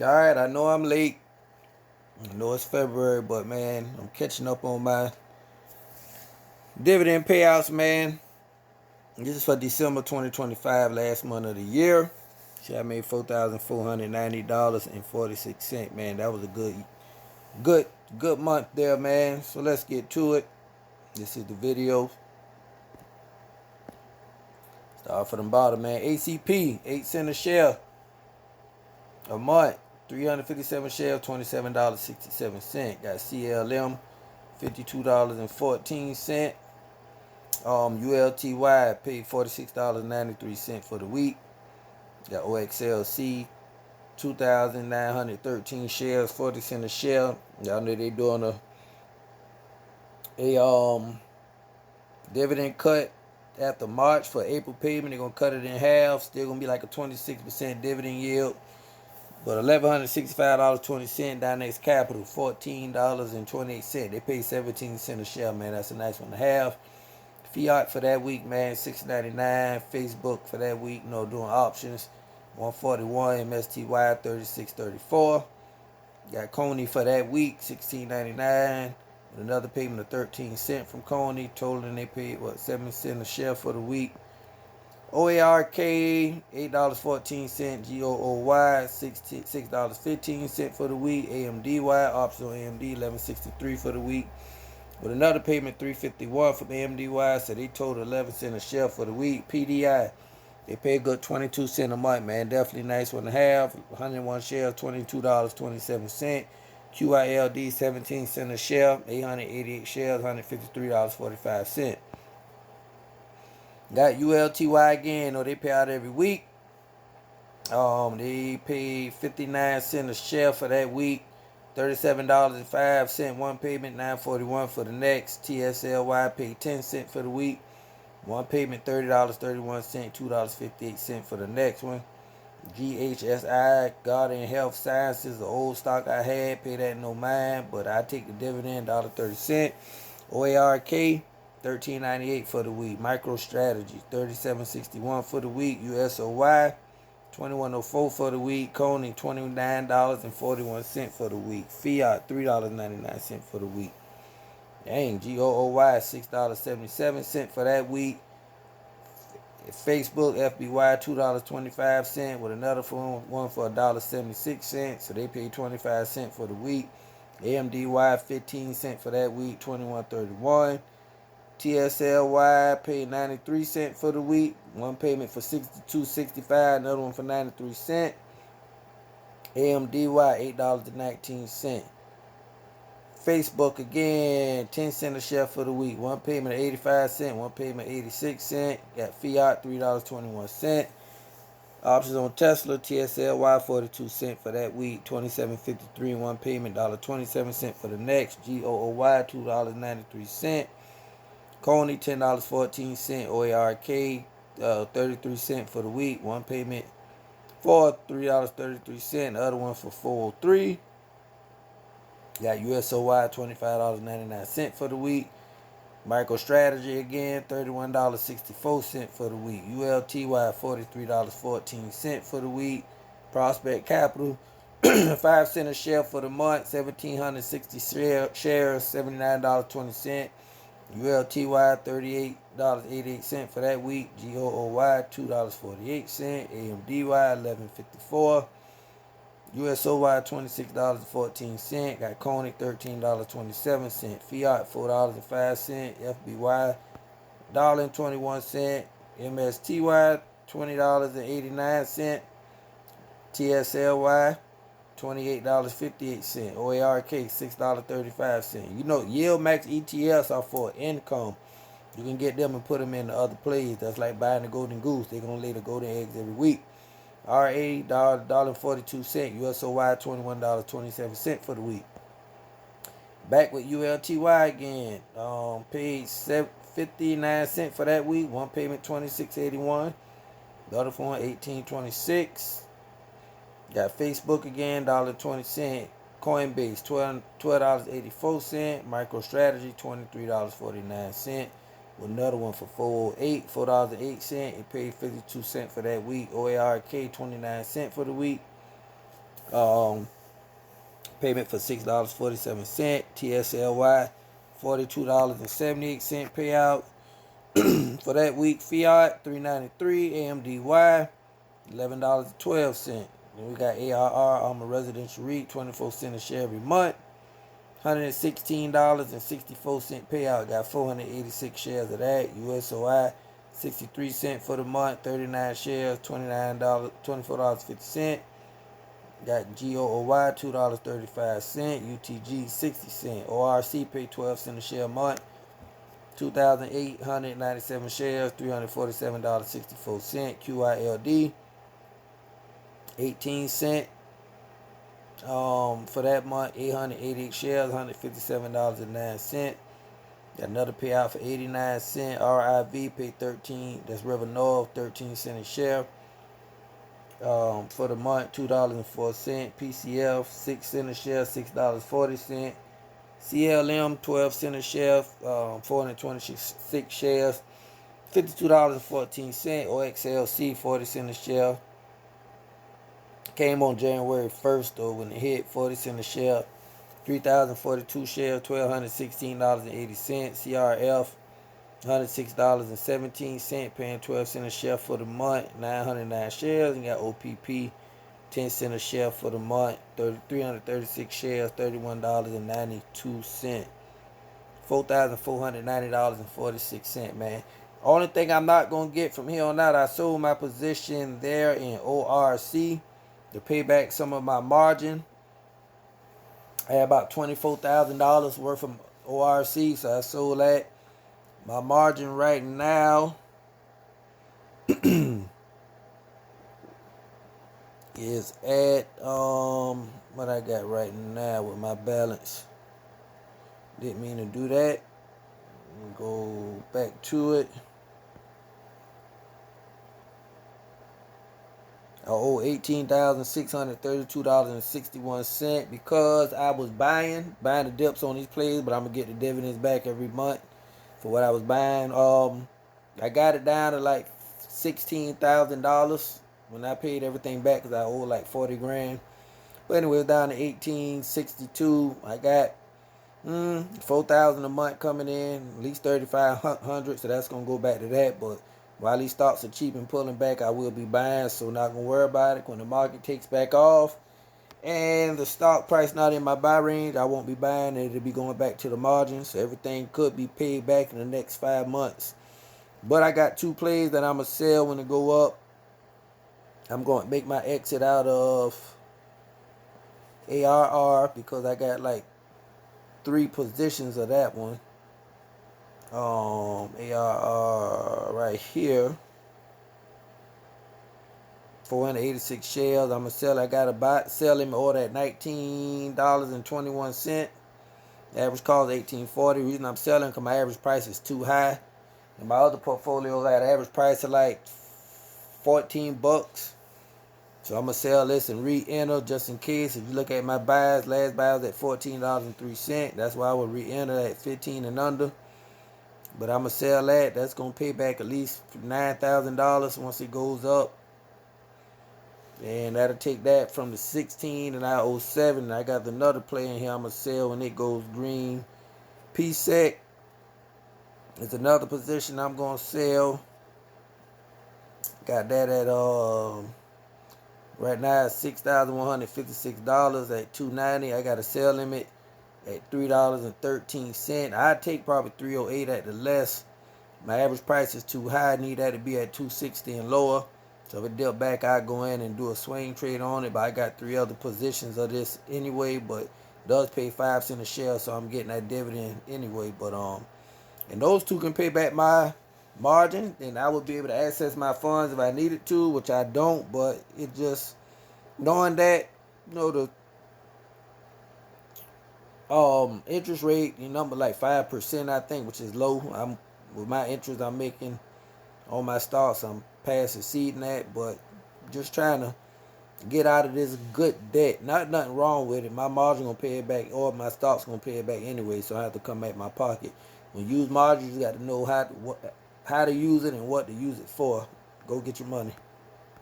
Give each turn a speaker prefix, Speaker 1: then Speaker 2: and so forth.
Speaker 1: Alright, I know I'm late. I know it's February, but man, I'm catching up on my dividend payouts, man. This is for December 2025, last month of the year. See, I made $4,490.46. Man, that was a good, good month there, man. So let's get to it. This is the video. Start from the bottom, man. ACP, 8 cents a share a month. 357 shares, $27.67. Got CLM, $52.14. ULTY paid $46.93 for the week. Got OXLC, 2,913 shares, 40 cents a share. Y'all know they doing a dividend cut after March for April payment. They're gonna cut it in half. Still gonna be like a 26% dividend yield. But $1,165.20. Dynex Capital, $14.28. They pay 17 cents a share, man. That's a nice one to have. Fiat for that week, man, $6.99. Facebook for that week, doing options, $141. MSTY, $36.34. Got Coney for that week, $16.99. With another payment of 13 cents from Coney. Totaling they paid, 7 cents a share for the week. OARK, $8.14. GOOY, $6.15 for the week. AMDY, optional AMD, $11.63 for the week. With another payment, $3.51 from AMDY, so they total 11 cents a share for the week. PDI, they pay a good 22 cents a month, man. Definitely nice one to have. 101 shares, $22.27. QILD, 17 cents a share. 888 shares, $153.45. Got ULTY again. They pay out every week. They paid 59 cents a share for that week. $37.05 one payment, $9.41 for the next. TSLY paid 10 cents for the week. One payment, $30.31, $2.58 for the next one. GHSI, Guardian Health Sciences, the old stock I had, pay that no mind, but I take the dividend, $1.30. OARK, $13.98 for the week. MicroStrategy, $37.61 for the week. USOY, $21.04 for the week. Coney, $29.41 for the week. Fiat, $3.99 for the week. Dang, GOOY, $6.77 for that week. Facebook, FBY, $2.25 with another one for $1.76. So they paid 25 cents for the week. AMDY, 15 cents for that week, $21.31. TSLY paid 93 cents for the week. One payment for $62.65, another one for 93 cents. AMDY, $8.19. Facebook again, 10 cents a share for the week. One payment of 85 cents, one payment 86 cents. Got Fiat, $3.21. Options on Tesla, TSLY, 42 cents for that week. 27.53 one payment, $1.27 for the next. GOOY, $2.93. Coney, $10.14. OARK, 33 cents for the week. One payment for $3.33. The other one for $4.03. Got USOY, $25.99 for the week. MicroStrategy again, $31.64 for the week. ULTY, $43.14 for the week. Prospect Capital, 5 cents a share for the month, 1,760 shares, $79.20. ULTY, $38.88 for that week. GOOY, $2.48. AMDY, $11.54. USOY, $26.14. Got Coney, $13.27. Fiat, $4.05. FBY, $1.21. MSTY, $20.89. TSLY, $28.58. OARK, $6.35. Yield max ETFs are for income. You can get them and put them in the other plays. That's like buying the golden goose. They're going to lay the golden eggs every week. RA, $1.42. USOY, $21.27 for the week. Back with ULTY again. Paid 59 cents for that week. One payment, $26.81. The other one, $18.26. Got Facebook again, $1.20. Coinbase, $12.84. MicroStrategy, $23.49. With another one for $4.08. It paid 52 cents for that week. OARK, 29 cents for the week. Payment for $6.47. TSLY $42.78 payout for that week. Fiat $3.93. AMDY $11.12. Then we got ARR, I'm a residential REIT, 24 cents a share every month. $116.64 payout. Got 486 shares of that. USOI 63 cents for the month. 39 shares, $24.50. Got GOOY $2.35. UTG 60 cents. ORC paid 12 cents a share a month. 2,897 shares, $347.64. QILD 18 cents. For that month, 888 shares, $157.09. Got another payout for 89 cents. RIV paid 13. That's River North, 13 cents a share. For the month, $2.04. PCF 6 cents a share, $6.40. CLM 12 cents a share, 426 shares, $52.14. OXLC 40 cents a share. Came on January 1st though when it hit 40 cents a share. 3,042 shares, $1,216.80. CRF $106.17, paying 12 cents a share for the month. 909 shares. And got OPP 10 cents a share for the month. 336 shares, $31.92. $4,490.46, man. Only thing I'm not gonna get from here on out, I sold my position there in ORC to pay back some of my margin. I had about $24,000 worth of ORC, so I sold that. My margin right now is at what I got right now with my balance. Didn't mean to do that. Go back to it. I owe $18,632.61 because I was buying the dips on these plays, but I'm gonna get the dividends back every month for what I was buying. I got it down to like $16,000 when I paid everything back because I owed like 40 grand. But anyway, it's down to $18.62. I got $4,000 a month coming in, at least $3,500, so that's gonna go back to that. But while these stocks are cheap and pulling back, I will be buying, so not gonna worry about it. When the market takes back off and the stock price not in my buy range, I won't be buying it. It'll be going back to the margin, so everything could be paid back in the next 5 months. But I got 2 plays that I'm gonna sell when it go up. I'm going to make my exit out of ARR because I got like 3 positions of that one. ARR right here, 486 shares. I'm gonna sell. I got to sell him order at $19.21. Average cost $18.40. Reason I'm selling because my average price is too high. And my other portfolios I had an average price of like $14. So I'm gonna sell this and re-enter just in case. If you look at my buys, last buy was at $14.03. That's why I would re-enter at 15 and under. But I'm gonna sell that. That's gonna pay back at least $9,000 once it goes up. And that'll take that from the 16 and I owe 7. I got another play in here I'm gonna sell when it goes green. PSEC is another position I'm gonna sell. Got that at right now it's $6,156 at $2.90. I got a sell limit at $3.13. I'd take probably $3.08 at the less. My average price is too high. I need that to be at $2.60 and lower. So if it dipped back, I'd go in and do a swing trade on it. But I got 3 other positions of this anyway. But it does pay 5 cents a share, so I'm getting that dividend anyway. But and those 2 can pay back my margin, and I would be able to access my funds if I needed to, which I don't. But it just knowing that, the interest rate, number like 5%, I think, which is low. With my interest I'm making on my stocks, I'm past exceeding that, but just trying to get out of this good debt. Nothing wrong with it. My margin gonna pay it back, or my stock's gonna pay it back anyway, so I have to come back my pocket. When you use margins, you got to know how to use it and what to use it for. Go get your money.